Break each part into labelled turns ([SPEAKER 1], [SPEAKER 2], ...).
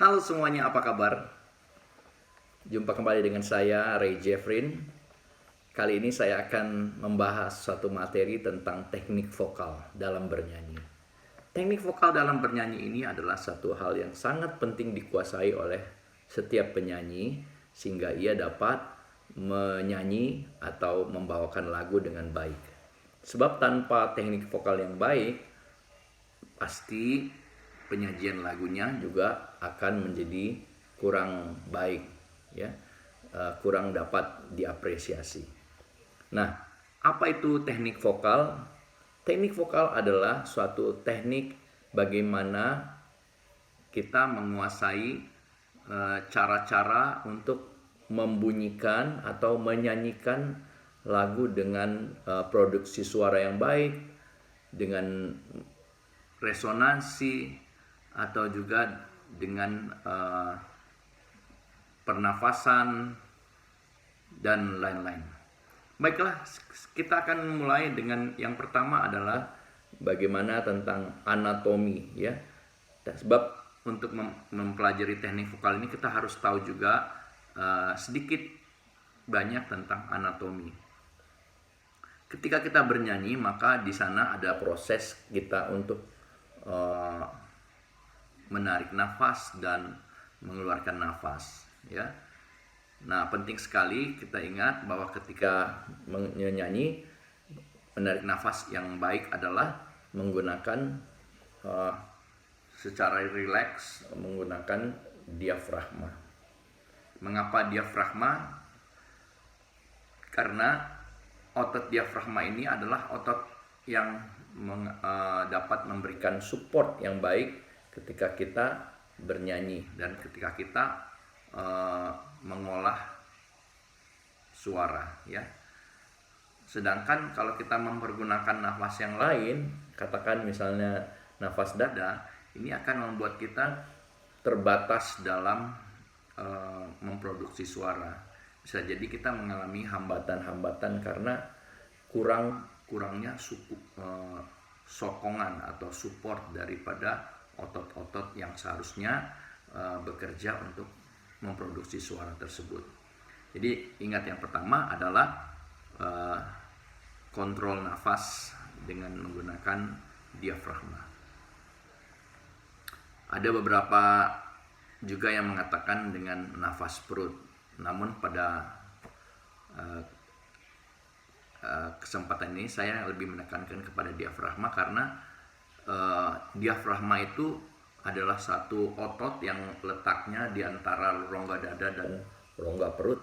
[SPEAKER 1] Halo semuanya, apa kabar? Jumpa kembali dengan saya, Ray Jeffrin. Kali ini saya akan membahas suatu materi tentang teknik vokal dalam bernyanyi. Teknik vokal dalam bernyanyi ini adalah satu hal yang sangat penting dikuasai oleh setiap penyanyi sehingga ia dapat menyanyi atau membawakan lagu dengan baik. Sebab tanpa teknik vokal yang baik, pasti penyajian lagunya juga akan menjadi kurang baik, ya, kurang dapat diapresiasi. Nah, apa itu teknik vokal? Teknik vokal adalah suatu teknik bagaimana kita menguasai cara-cara untuk membunyikan atau menyanyikan lagu dengan produksi suara yang baik, dengan resonansi, atau juga dengan pernafasan dan lain-lain. Baiklah, kita akan mulai dengan yang pertama adalah bagaimana tentang anatomi, ya. Sebab untuk mempelajari teknik vokal ini kita harus tahu juga sedikit banyak tentang anatomi. Ketika kita bernyanyi, maka di sana ada proses kita untuk menarik nafas dan mengeluarkan nafas, ya. Nah, penting sekali kita ingat bahwa ketika menyanyi, menarik nafas yang baik adalah menggunakan secara rileks, menggunakan diafragma. Mengapa diafragma? Karena otot diafragma ini adalah otot yang dapat memberikan support yang baik ketika kita bernyanyi dan ketika kita mengolah suara, ya. Sedangkan kalau kita mempergunakan nafas yang lain, katakan misalnya nafas dada, ini akan membuat kita terbatas dalam memproduksi suara. Bisa jadi kita mengalami hambatan-hambatan karena kurangnya sokongan atau support daripada otot-otot yang seharusnya bekerja untuk memproduksi suara tersebut. Jadi ingat, yang pertama adalah kontrol nafas dengan menggunakan diafragma. Ada beberapa juga yang mengatakan dengan nafas perut. Namun pada kesempatan ini saya lebih menekankan kepada diafragma karena diafragma itu adalah satu otot yang letaknya di antara rongga dada dan rongga perut,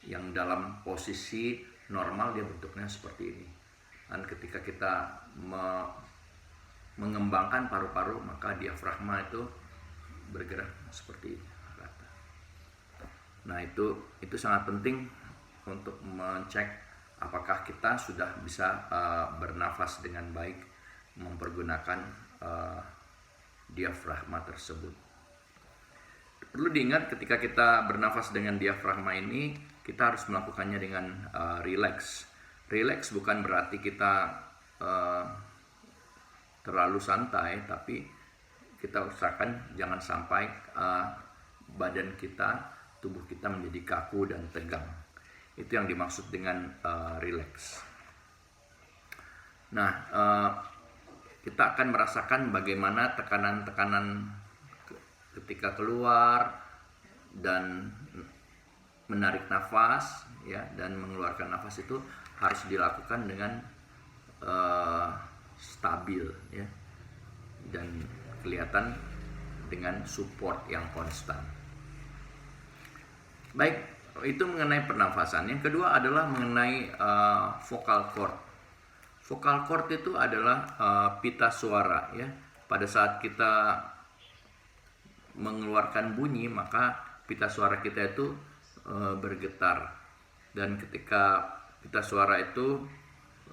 [SPEAKER 1] yang dalam posisi normal dia bentuknya seperti ini. Dan ketika kita mengembangkan paru-paru, maka diafragma itu bergerak seperti ini. Nah, itu sangat penting untuk mencek apakah kita sudah bisa bernafas dengan baik mempergunakan diafragma tersebut. Perlu diingat, ketika kita bernafas dengan diafragma ini, kita harus melakukannya dengan rileks. Rileks bukan berarti kita terlalu santai, tapi kita usahakan jangan sampai badan kita, tubuh kita menjadi kaku dan tegang. Itu yang dimaksud dengan rileks. Nah, kita akan merasakan bagaimana tekanan-tekanan ketika keluar dan menarik nafas, ya, dan mengeluarkan nafas itu harus dilakukan dengan stabil, ya, dan kelihatan dengan support yang konstan. Baik, itu mengenai pernafasan. Yang kedua adalah mengenai vocal cord. Vocal cord itu adalah pita suara, ya. Pada saat kita mengeluarkan bunyi, maka pita suara kita itu bergetar. Dan ketika pita suara itu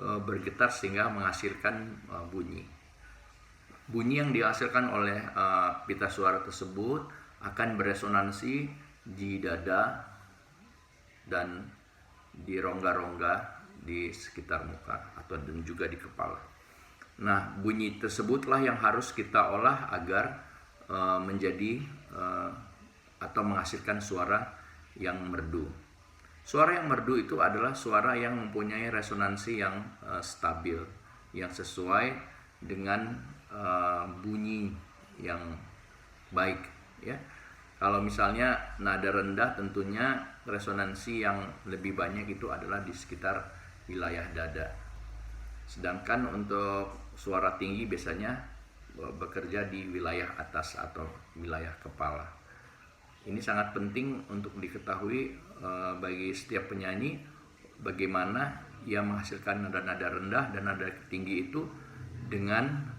[SPEAKER 1] bergetar sehingga menghasilkan bunyi. Bunyi yang dihasilkan oleh pita suara tersebut akan beresonansi di dada dan di rongga-rongga di sekitar muka dan juga di kepala. Nah, bunyi tersebutlah yang harus kita olah agar menjadi atau menghasilkan suara yang merdu. Suara yang merdu itu adalah suara yang mempunyai resonansi yang stabil, yang sesuai dengan bunyi yang baik, ya. Kalau misalnya nada rendah, tentunya resonansi yang lebih banyak itu adalah di sekitar wilayah dada. Sedangkan untuk suara tinggi biasanya bekerja di wilayah atas atau wilayah kepala. Ini sangat penting untuk diketahui bagi setiap penyanyi, bagaimana ia menghasilkan nada-nada rendah dan nada tinggi itu dengan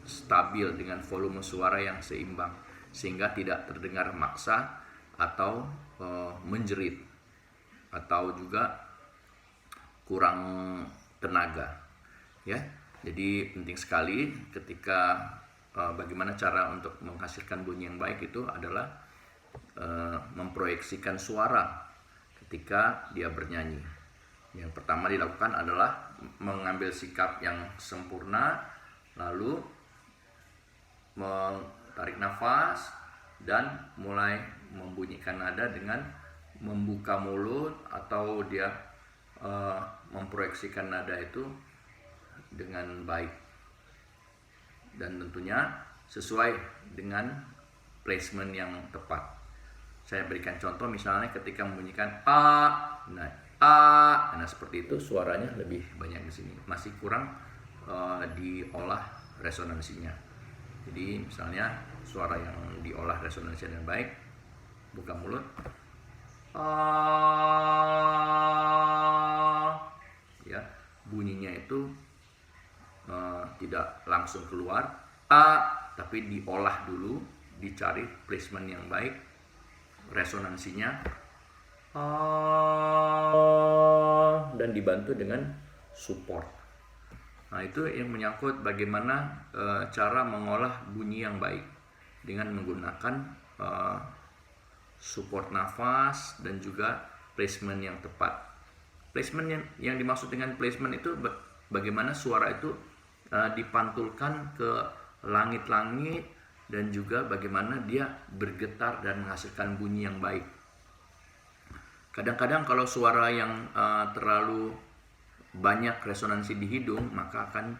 [SPEAKER 1] stabil, dengan volume suara yang seimbang, sehingga tidak terdengar maksa atau menjerit atau juga kurang tenaga, ya. Jadi penting sekali ketika bagaimana cara untuk menghasilkan bunyi yang baik itu adalah memproyeksikan suara ketika dia bernyanyi. Yang pertama dilakukan adalah mengambil sikap yang sempurna, lalu tarik nafas dan mulai membunyikan nada dengan membuka mulut, atau dia memproyeksikan nada itu dengan baik, dan tentunya sesuai dengan placement yang tepat. Saya berikan contoh, misalnya ketika membunyikan nah seperti itu suaranya lebih banyak di sini, masih kurang diolah resonansinya. Jadi misalnya suara yang diolah resonansinya dengan baik, buka mulut, ya, bunyinya itu tidak langsung keluar tapi diolah dulu, dicari placement yang baik, resonansinya, dan dibantu dengan support. Nah, itu yang menyangkut bagaimana cara mengolah bunyi yang baik dengan menggunakan support nafas dan juga placement yang tepat. Placement yang dimaksud dengan placement itu bagaimana suara itu dipantulkan ke langit-langit, dan juga bagaimana dia bergetar dan menghasilkan bunyi yang baik. Kadang-kadang kalau suara yang terlalu banyak resonansi di hidung, maka akan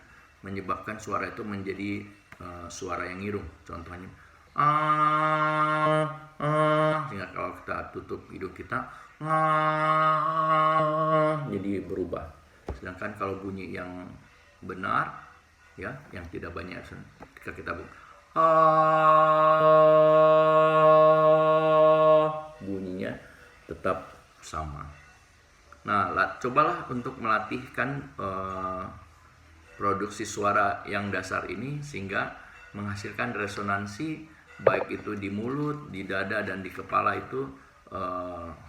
[SPEAKER 1] menyebabkan suara itu menjadi suara yang irung. Contohnya sehingga kalau kita tutup hidung kita jadi berubah. Sedangkan kalau bunyi yang benar, ya, yang tidak banyak, ketika kita bunyinya tetap sama. Nah, cobalah untuk melatihkan produksi suara yang dasar ini sehingga menghasilkan resonansi, baik itu di mulut, di dada, dan di kepala itu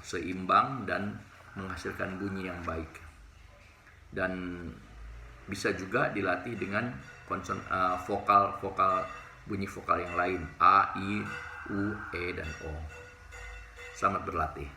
[SPEAKER 1] seimbang dan menghasilkan bunyi yang baik. Dan bisa juga dilatih dengan vokal bunyi vokal yang lain, A, I, U, E, dan O. Selamat berlatih.